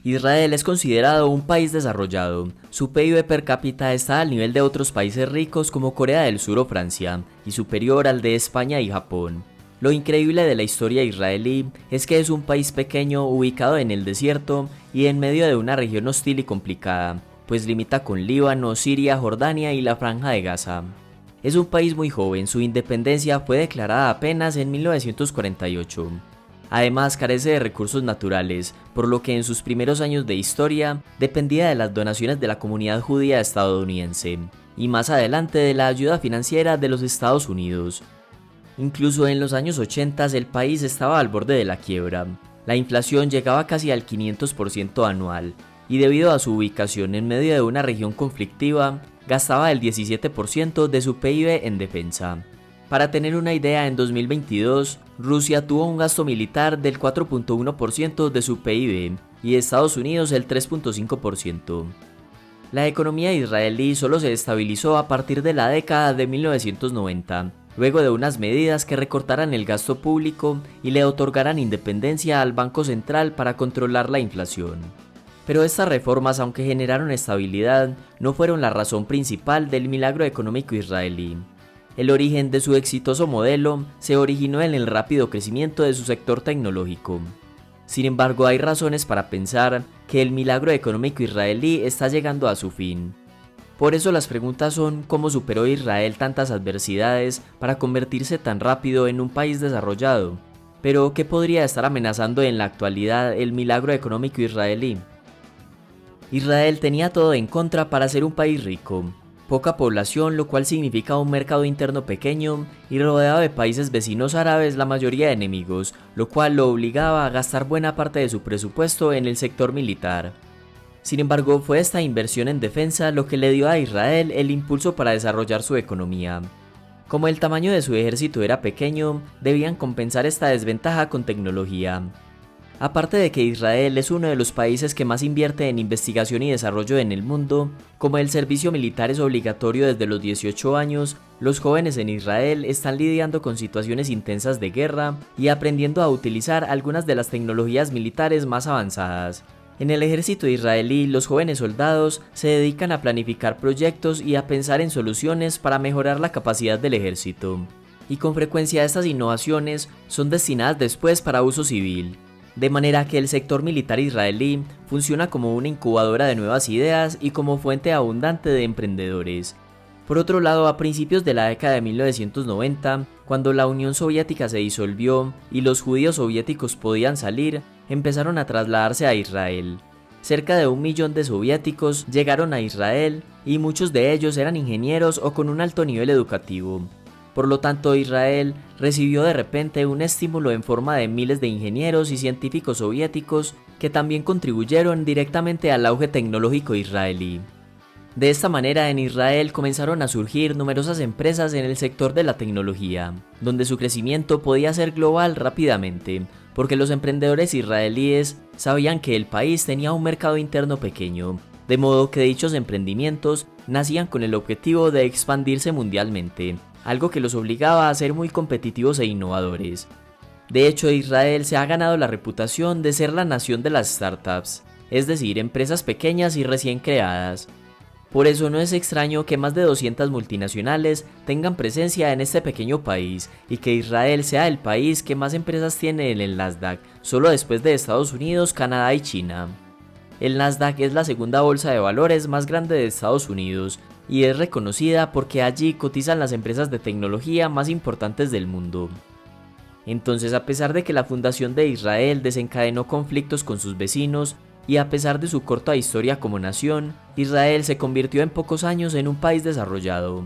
Israel es considerado un país desarrollado. Su PIB per cápita está al nivel de otros países ricos como Corea del Sur o Francia, y superior al de España y Japón. Lo increíble de la historia israelí es que es un país pequeño ubicado en el desierto y en medio de una región hostil y complicada, pues limita con Líbano, Siria, Jordania y la Franja de Gaza. Es un país muy joven, su independencia fue declarada apenas en 1948. Además, carece de recursos naturales, por lo que en sus primeros años de historia dependía de las donaciones de la comunidad judía estadounidense, y más adelante de la ayuda financiera de los Estados Unidos. Incluso en los años 80 el país estaba al borde de la quiebra. La inflación llegaba casi al 500% anual, y debido a su ubicación en medio de una región conflictiva, gastaba el 17% de su PIB en defensa. Para tener una idea, en 2022, Rusia tuvo un gasto militar del 4.1% de su PIB y Estados Unidos el 3.5%. La economía israelí solo se estabilizó a partir de la década de 1990, luego de unas medidas que recortaran el gasto público y le otorgaran independencia al Banco Central para controlar la inflación. Pero estas reformas, aunque generaron estabilidad, no fueron la razón principal del milagro económico israelí. El origen de su exitoso modelo se originó en el rápido crecimiento de su sector tecnológico. Sin embargo, hay razones para pensar que el milagro económico israelí está llegando a su fin. Por eso las preguntas son cómo superó Israel tantas adversidades para convertirse tan rápido en un país desarrollado. Pero, ¿qué podría estar amenazando en la actualidad el milagro económico israelí? Israel tenía todo en contra para ser un país rico. Poca población, lo cual significa un mercado interno pequeño, y rodeado de países vecinos árabes, la mayoría de enemigos, lo cual lo obligaba a gastar buena parte de su presupuesto en el sector militar. Sin embargo, fue esta inversión en defensa lo que le dio a Israel el impulso para desarrollar su economía. Como el tamaño de su ejército era pequeño, debían compensar esta desventaja con tecnología. Aparte de que Israel es uno de los países que más invierte en investigación y desarrollo en el mundo, como el servicio militar es obligatorio desde los 18 años, los jóvenes en Israel están lidiando con situaciones intensas de guerra y aprendiendo a utilizar algunas de las tecnologías militares más avanzadas. En el ejército israelí, los jóvenes soldados se dedican a planificar proyectos y a pensar en soluciones para mejorar la capacidad del ejército. Y con frecuencia estas innovaciones son destinadas después para uso civil. De manera que el sector militar israelí funciona como una incubadora de nuevas ideas y como fuente abundante de emprendedores. Por otro lado, a principios de la década de 1990, cuando la Unión Soviética se disolvió y los judíos soviéticos podían salir, empezaron a trasladarse a Israel. Cerca de 1 millón de soviéticos llegaron a Israel y muchos de ellos eran ingenieros o con un alto nivel educativo. Por lo tanto, Israel recibió de repente un estímulo en forma de miles de ingenieros y científicos soviéticos que también contribuyeron directamente al auge tecnológico israelí. De esta manera, en Israel comenzaron a surgir numerosas empresas en el sector de la tecnología, donde su crecimiento podía ser global rápidamente, porque los emprendedores israelíes sabían que el país tenía un mercado interno pequeño, de modo que dichos emprendimientos nacían con el objetivo de expandirse mundialmente, algo que los obligaba a ser muy competitivos e innovadores. De hecho, Israel se ha ganado la reputación de ser la nación de las startups, es decir, empresas pequeñas y recién creadas. Por eso no es extraño que más de 200 multinacionales tengan presencia en este pequeño país y que Israel sea el país que más empresas tiene en el Nasdaq, solo después de Estados Unidos, Canadá y China. El Nasdaq es la segunda bolsa de valores más grande de Estados Unidos y es reconocida porque allí cotizan las empresas de tecnología más importantes del mundo. Entonces, a pesar de que la fundación de Israel desencadenó conflictos con sus vecinos, y a pesar de su corta historia como nación, Israel se convirtió en pocos años en un país desarrollado.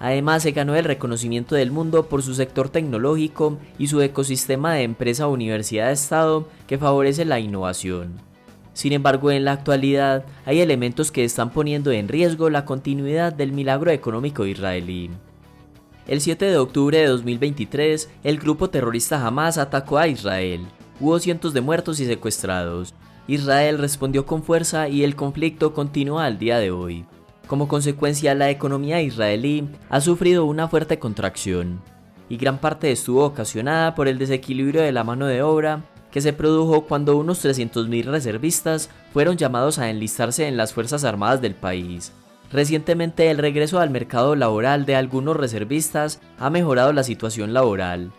Además, se ganó el reconocimiento del mundo por su sector tecnológico y su ecosistema de empresa-universidad-estado que favorece la innovación. Sin embargo, en la actualidad hay elementos que están poniendo en riesgo la continuidad del milagro económico israelí. El 7 de octubre de 2023, el grupo terrorista Hamas atacó a Israel. Hubo cientos de muertos y secuestrados. Israel respondió con fuerza y el conflicto continúa al día de hoy. Como consecuencia, la economía israelí ha sufrido una fuerte contracción, y gran parte estuvo ocasionada por el desequilibrio de la mano de obra que se produjo cuando unos 300.000 reservistas fueron llamados a enlistarse en las Fuerzas Armadas del país. Recientemente, el regreso al mercado laboral de algunos reservistas ha mejorado la situación laboral.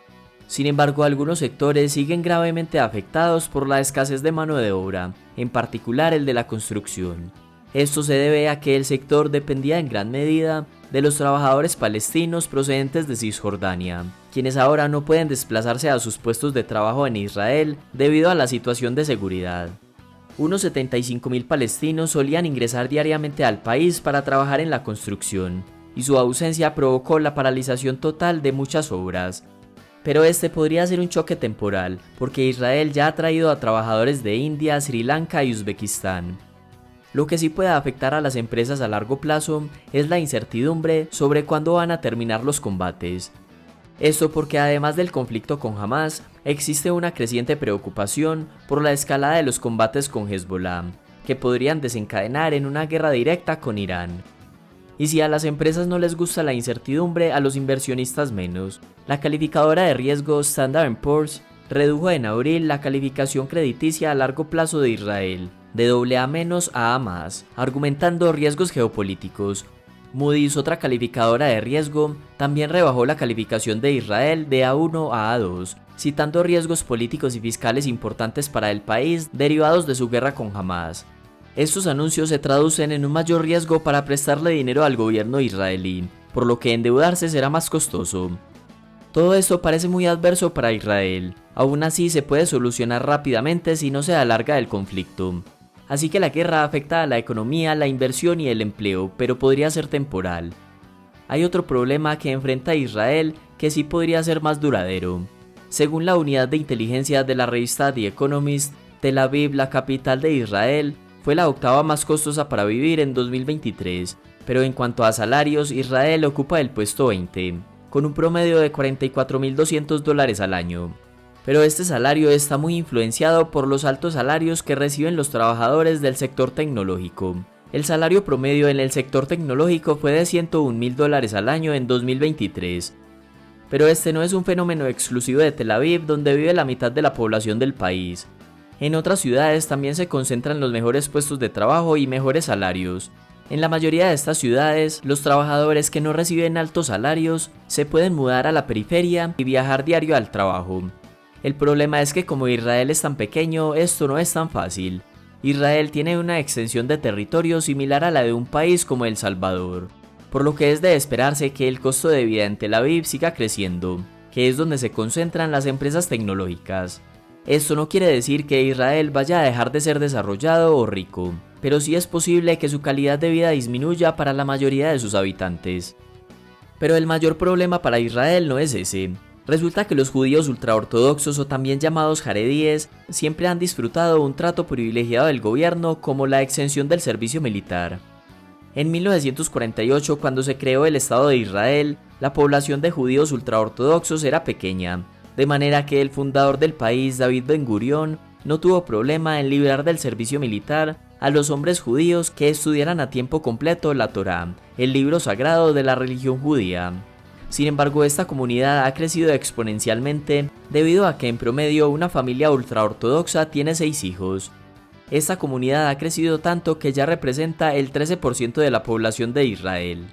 Sin embargo, algunos sectores siguen gravemente afectados por la escasez de mano de obra, en particular el de la construcción. Esto se debe a que el sector dependía en gran medida de los trabajadores palestinos procedentes de Cisjordania, quienes ahora no pueden desplazarse a sus puestos de trabajo en Israel debido a la situación de seguridad. Unos 75.000 palestinos solían ingresar diariamente al país para trabajar en la construcción, y su ausencia provocó la paralización total de muchas obras. Pero este podría ser un choque temporal, porque Israel ya ha traído a trabajadores de India, Sri Lanka y Uzbekistán. Lo que sí puede afectar a las empresas a largo plazo es la incertidumbre sobre cuándo van a terminar los combates. Esto porque además del conflicto con Hamas, existe una creciente preocupación por la escalada de los combates con Hezbollah, que podrían desencadenar en una guerra directa con Irán. Y si a las empresas no les gusta la incertidumbre, a los inversionistas menos. La calificadora de riesgo Standard & Poor's redujo en abril la calificación crediticia a largo plazo de Israel, de AA- a A+, argumentando riesgos geopolíticos. Moody's, otra calificadora de riesgo, también rebajó la calificación de Israel de A1 a A2, citando riesgos políticos y fiscales importantes para el país derivados de su guerra con Hamas. Estos anuncios se traducen en un mayor riesgo para prestarle dinero al gobierno israelí, por lo que endeudarse será más costoso. Todo esto parece muy adverso para Israel, aún así se puede solucionar rápidamente si no se alarga el conflicto. Así que la guerra afecta a la economía, la inversión y el empleo, pero podría ser temporal. Hay otro problema que enfrenta Israel que sí podría ser más duradero. Según la unidad de inteligencia de la revista The Economist, Tel Aviv, la capital de Israel, fue la octava más costosa para vivir en 2023, pero en cuanto a salarios, Israel ocupa el puesto 20, con un promedio de $44.200 al año. Pero este salario está muy influenciado por los altos salarios que reciben los trabajadores del sector tecnológico. El salario promedio en el sector tecnológico fue de $101.000 al año en 2023. Pero este no es un fenómeno exclusivo de Tel Aviv, donde vive la mitad de la población del país. En otras ciudades también se concentran los mejores puestos de trabajo y mejores salarios. En la mayoría de estas ciudades, los trabajadores que no reciben altos salarios se pueden mudar a la periferia y viajar diario al trabajo. El problema es que como Israel es tan pequeño, esto no es tan fácil. Israel tiene una extensión de territorio similar a la de un país como El Salvador, por lo que es de esperarse que el costo de vida en Tel Aviv siga creciendo, que es donde se concentran las empresas tecnológicas. Esto no quiere decir que Israel vaya a dejar de ser desarrollado o rico, pero sí es posible que su calidad de vida disminuya para la mayoría de sus habitantes. Pero el mayor problema para Israel no es ese. Resulta que los judíos ultraortodoxos o también llamados jaredíes siempre han disfrutado un trato privilegiado del gobierno como la exención del servicio militar. En 1948, cuando se creó el Estado de Israel, la población de judíos ultraortodoxos era pequeña, de manera que el fundador del país, David Ben-Gurión, no tuvo problema en librar del servicio militar a los hombres judíos que estudiaran a tiempo completo la Torá, el libro sagrado de la religión judía. Sin embargo, esta comunidad ha crecido exponencialmente debido a que en promedio una familia ultraortodoxa tiene 6 hijos. Esta comunidad ha crecido tanto que ya representa el 13% de la población de Israel.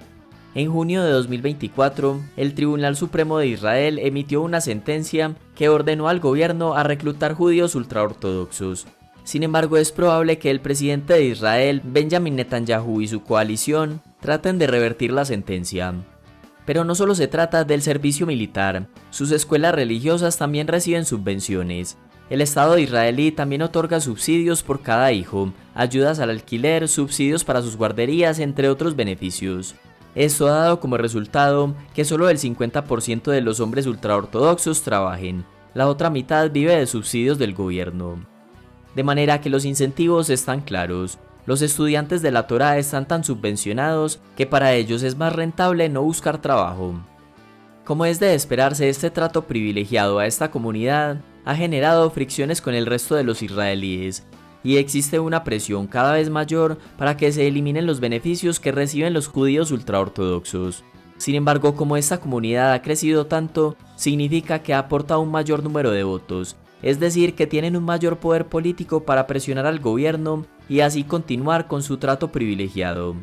En junio de 2024, el Tribunal Supremo de Israel emitió una sentencia que ordenó al gobierno a reclutar judíos ultraortodoxos. Sin embargo, es probable que el presidente de Israel, Benjamin Netanyahu, y su coalición traten de revertir la sentencia. Pero no solo se trata del servicio militar, sus escuelas religiosas también reciben subvenciones. El Estado israelí también otorga subsidios por cada hijo, ayudas al alquiler, subsidios para sus guarderías, entre otros beneficios. Esto ha dado como resultado que solo el 50% de los hombres ultraortodoxos trabajen, la otra mitad vive de subsidios del gobierno. De manera que los incentivos están claros. Los estudiantes de la Torá están tan subvencionados que para ellos es más rentable no buscar trabajo. Como es de esperarse, este trato privilegiado a esta comunidad ha generado fricciones con el resto de los israelíes, y existe una presión cada vez mayor para que se eliminen los beneficios que reciben los judíos ultraortodoxos. Sin embargo, como esta comunidad ha crecido tanto, significa que aporta un mayor número de votos, es decir, que tienen un mayor poder político para presionar al gobierno y así continuar con su trato privilegiado.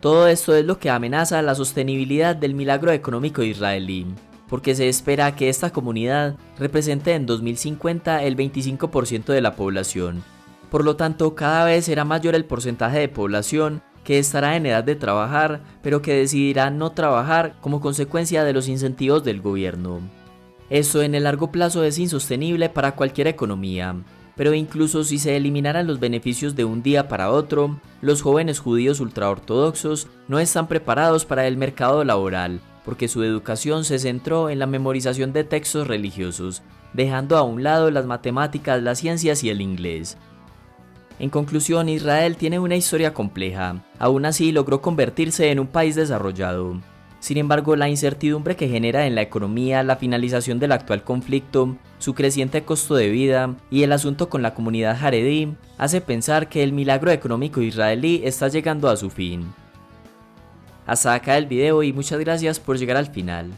Todo esto es lo que amenaza la sostenibilidad del milagro económico israelí, porque se espera que esta comunidad represente en 2050 el 25% de la población. Por lo tanto, cada vez será mayor el porcentaje de población que estará en edad de trabajar, pero que decidirá no trabajar como consecuencia de los incentivos del gobierno. Esto en el largo plazo es insostenible para cualquier economía, pero incluso si se eliminaran los beneficios de un día para otro, los jóvenes judíos ultraortodoxos no están preparados para el mercado laboral, porque su educación se centró en la memorización de textos religiosos, dejando a un lado las matemáticas, las ciencias y el inglés. En conclusión, Israel tiene una historia compleja, aún así logró convertirse en un país desarrollado. Sin embargo, la incertidumbre que genera en la economía la finalización del actual conflicto, su creciente costo de vida y el asunto con la comunidad jaredí hace pensar que el milagro económico israelí está llegando a su fin. Hasta acá el video y muchas gracias por llegar al final.